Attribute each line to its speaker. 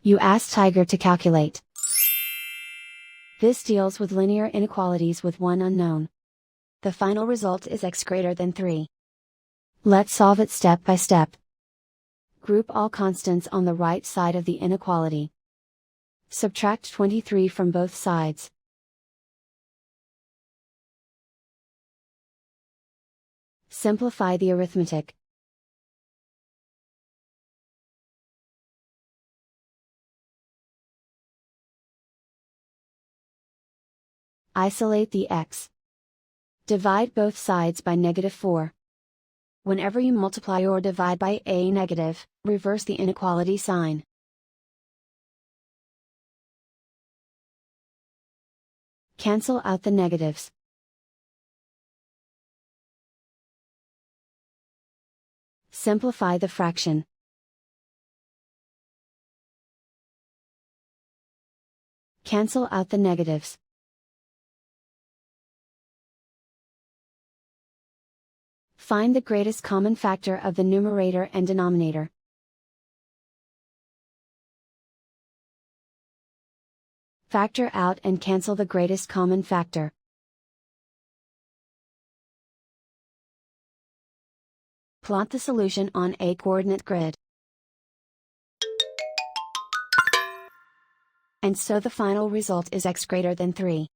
Speaker 1: You ask Tiger to calculate. This deals with linear inequalities with one unknown. The final result is x greater than 3. Let's solve it step by step. Group all constants on the right side of the inequality. Subtract 23 from both sides. Simplify the arithmetic. Isolate the x. Divide both sides by -4. Whenever you multiply or divide by a negative, reverse the inequality sign. Cancel out the negatives. Simplify the fraction. Cancel out the negatives. Find the greatest common factor of the numerator and denominator. Factor out and cancel the greatest common factor. Plot the solution on a coordinate grid. And so the final result is x greater than 3.